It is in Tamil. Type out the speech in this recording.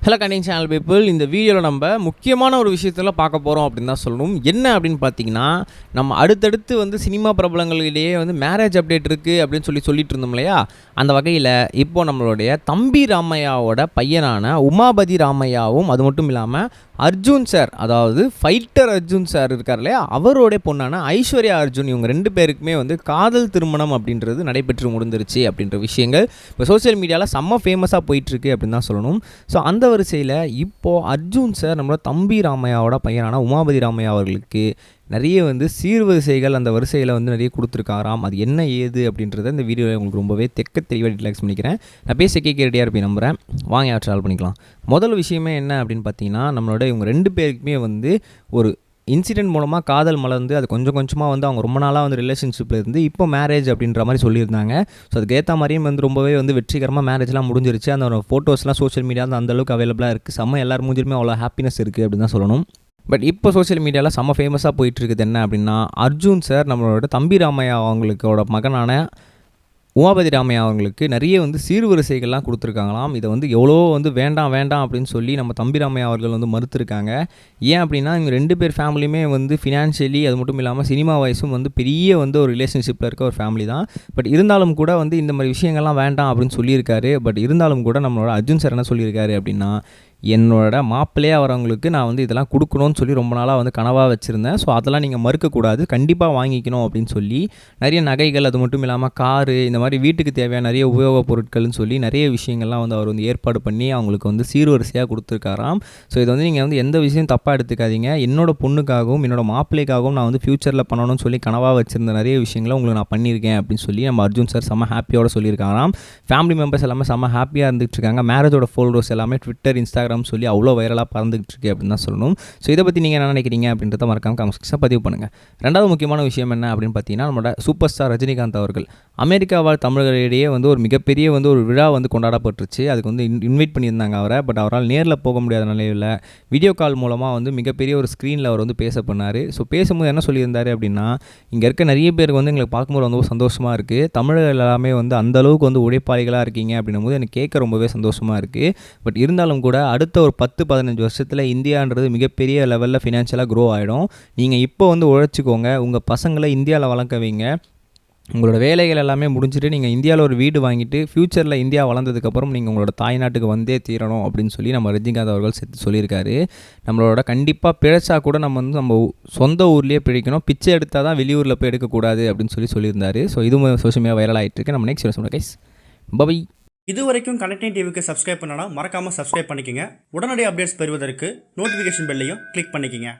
ஹலோ கண்டிங் சேனல் பீப்புள், இந்த வீடியோவில் நம்ம முக்கியமான ஒரு விஷயத்தில் பார்க்க போகிறோம் அப்படின்னு தான் சொல்லணும். என்ன அப்படின்னு பார்த்தீங்கன்னா, நம்ம அடுத்தடுத்து வந்து சினிமா பிரபலங்களிலேயே வந்து மேரேஜ் அப்டேட் இருக்குது அப்படின்னு சொல்லிட்டு இருந்தோம் இல்லையா? அந்த வகையில் இப்போ நம்மளுடைய தம்பி ராமையாவோட பையனான உமாபதி ராமையாவும், அது மட்டும் இல்லாமல் அர்ஜுன் சார், அதாவது ஃபைட்டர் அர்ஜுன் சார் இருக்கார் இல்லையா, அவருடைய பொண்ணான ஐஸ்வர்யா அர்ஜுன், இவங்க 2 பேருக்குமே வந்து காதல் திருமணம் அப்படின்றது நடைபெற்று முடிந்துருச்சு அப்படின்ற விஷயங்கள் இப்போ சோசியல் மீடியாவில் செம்ம ஃபேமஸாக போயிட்டுருக்கு அப்படின்னு தான் சொல்லணும். ஸோ அந்த வரிசையில் இப்போது அர்ஜுன் சார் நம்மளோட தம்பி ராமையாவோட பையனான உமாபதி ராமையா அவர்களுக்கு நிறைய வந்து சீர்வரிசைகள் அந்த வரிசையில் வந்து நிறைய கொடுத்துருக்காராம். அது என்ன ஏது அப்படின்றத இந்த வீடியோவில் உங்களுக்கு ரொம்பவே தெளிவாக ரிலாக்ஸ் பண்ணிக்கிறேன். நான் பேச ரெடியாக இருப்பேன் நம்புகிறேன். வாங்க ட்ராவல் பண்ணிக்கலாம். முதல் விஷயமே என்ன அப்படின்னு பார்த்தீங்கன்னா, நம்மளோட இவங்க 2 பேருக்குமே வந்து ஒரு இன்சிடென்ட் மூலமாக காதல் மலர்ந்து அது கொஞ்சம் கொஞ்சமாக வந்து அவங்க ரொம்ப நாளாக வந்து ரிலேஷன்ஷிப்பில் இருந்து இப்போ மேரேஜ் அப்படின்ற மாதிரி சொல்லியிருந்தாங்க. ஸோ அதுக்கேற்ற மாதிரியும் வந்து ரொம்பவே வந்து வெற்றிகரமாக மேரேஜ்லாம் முடிஞ்சிருச்சு. அந்த ஃபோட்டோஸ்லாம் சோஷியல் மீடியாவில் அந்தளவுக்கு அவைலபிளாக இருக்குது. செம்ம எல்லார் மூஞ்சிலுமே அவ்வளோ ஹாப்பினஸ் இருக்குது அப்படின்னு தான் சொல்லணும். பட் இப்போ சோஷியல் மீடியாவில் செம்ம ஃபேமஸாக போயிட்டுருக்குது என்ன அப்படின்னா, அர்ஜுன் சார் நம்மளோட தம்பி ராமையா அவங்களுக்கோட மகனான உமாபதி ராமையா அவங்களுக்கு நிறைய வந்து சீர்வரிசைகள்லாம் கொடுத்துருக்காங்களாம். இதை வந்து எவ்வளோ வந்து வேண்டாம் வேண்டாம் அப்படின்னு சொல்லி நம்ம தம்பி ராமையா அவர்கள் வந்து மறுத்துருக்காங்க. ஏன் அப்படின்னா, இவங்க 2 பேர் ஃபேமிலியுமே வந்து ஃபினான்ஷியலி, அது மட்டும் இல்லாமல் சினிமா வயசும் வந்து பெரிய வந்து ஒரு ரிலேஷன்ஷிப்பில் இருக்க ஒரு ஃபேமிலி தான். பட் இருந்தாலும் கூட வந்து இந்த மாதிரி விஷயங்கள்லாம் வேண்டாம் அப்படின்னு சொல்லியிருக்காரு. பட் இருந்தாலும் கூட நம்மளோட அர்ஜுன் சார் என்ன சொல்லியிருக்காரு அப்படின்னா, என்னோட மாப்பிள்ளையே வரவங்களுக்கு நான் வந்து இதெல்லாம் கொடுக்கணும்னு சொல்லி ரொம்ப நாளாக வந்து கனவாக வச்சுருந்தேன். ஸோ அதெல்லாம் நீங்கள் மறுக்கக்கூடாது, கண்டிப்பாக வாங்கிக்கணும் அப்படின்னு சொல்லி நிறைய நகைகள், அது மட்டும் இல்லாமல் காரு, இந்த மாதிரி வீட்டுக்கு தேவையான நிறைய உபயோகப் பொருட்கள்னு சொல்லி நிறைய விஷயங்கள்லாம் வந்து அவர் வந்து ஏற்பாடு பண்ணி அவங்களுக்கு வந்து சீர்வரிசையாக கொடுத்துருக்காராம். ஸோ இதை வந்து நீங்கள் வந்து எந்த விஷயம் தப்பாக எடுத்துக்காதீங்க. என்னோட பொண்ணுக்காகவும் என்னோட மாப்பிள்ளைக்காகவும் நான் வந்து ஃப்யூச்சரில் பண்ணணும்னு சொல்லி கனவாக வச்சுருந்த நிறைய விஷயங்களை உங்களுக்கு நான் பண்ணியிருக்கேன் அப்படின்னு சொல்லி நம்ம அர்ஜுன் சார் செம்ம ஹாப்பியோடு சொல்லியிருக்காராம். ஃபேமிலி மெம்பர்ஸ் எல்லாமே செம்ம ஹாப்பியாக இருந்துகிட்ருக்காங்க. மேரேஜோட ஃபோட்டோஸ் எல்லாமே ட்விட்டர், இன்ஸ்டாகிராம் சொல்லி அவ்வளோ வைரலாக பறந்துகிட்டு இருக்கு அப்படின்னு தான் சொல்லணும். ஸோ இதை பற்றி நீங்கள் என்ன நினைக்கிறீங்க அப்படின்றத மறக்காம கமெண்ட் செக்ஷனில் பதிவு பண்ணுங்கள். ரெண்டாவது முக்கியமான விஷயம் என்ன அப்படின்னு பார்த்தீங்கன்னா, நம்மளோட சூப்பர் ஸ்டார் ரஜினிகாந்த் அவர்கள் அமெரிக்காவால் தமிழர்களிடையே வந்து ஒரு மிகப்பெரிய வந்து ஒரு விழா வந்து கொண்டாடப்பட்டுருச்சு. அதுக்கு வந்து இன்வைட் பண்ணியிருந்தாங்க அவரை. பட் அவரால் நேரில் போக முடியாத நிலையில் வீடியோ கால் மூலமாக வந்து மிகப்பெரிய ஒரு ஸ்க்ரீனில் அவர் வந்து பேச பண்ணார். ஸோ பேசும்போது என்ன சொல்லியிருந்தார் அப்படின்னா, இங்கே இருக்க நிறைய பேருக்கு வந்து எங்களுக்கு பார்க்கும்போது ரொம்ப சந்தோஷமாக இருக்குது. தமிழர்கள் எல்லாமே வந்து அந்தளவுக்கு வந்து உழைப்பாளிகளாக இருக்கீங்க அப்படின்னும் போது எனக்கு கேட்க ரொம்பவே சந்தோஷமாக இருக்குது. பட் இருந்தாலும் கூட அடுத்த ஒரு 10-15 வருஷத்தில் இந்தியான்றது மிகப்பெரிய லெவலில் ஃபினான்ஷியலாக க்ரோ ஆகிடும். நீங்கள் இப்போ வந்து உழைச்சிக்கோங்க, உங்கள் பசங்களை இந்தியாவில் வளர்க்க வைங்க. உங்களோட வேலைகள் எல்லாமே முடிஞ்சுட்டு நீங்கள் இந்தியாவில் ஒரு வீடு வாங்கிட்டு ஃப்யூச்சரில் இந்தியா வளர்ந்ததுக்கப்புறம் நீங்கள் உங்களோட தாய்நாட்டுக்கு வந்தே தீரணும் அப்படின்னு சொல்லி நம்ம ரஜினிகாந்த் அவர்கள் சேர்த்து சொல்லியிருக்காரு. நம்மளோட கண்டிப்பாக பிழைச்சா கூட நம்ம வந்து நம்ம சொந்த ஊர்லேயே பிழைக்கணும், பிச்சை எடுத்தால் தான் வெளியூரில் போய் எடுக்கக்கூடாது அப்படின்னு சொல்லியிருந்தாரு. ஸோ இதுவும் சோஷியல் மீடியா வைரல் ஆகிட்டு இருக்கு. நம்ம நெக்ஸ்ட் சொல்லுங்கள் கைஸ், பை. இது வரைக்கும் கனெக்டிங் டிவிக்கு சப்ஸ்கிரைப் பண்ணனா மறக்காமல் சப்ஸ்கிரைப் பண்ணிக்கங்க. உடனடி அப்டேட்ஸ் பெறுவதற்கு நோட்டிஃபிகேஷன் பெல்லையும் கிளிக் பண்ணிக்கங்க.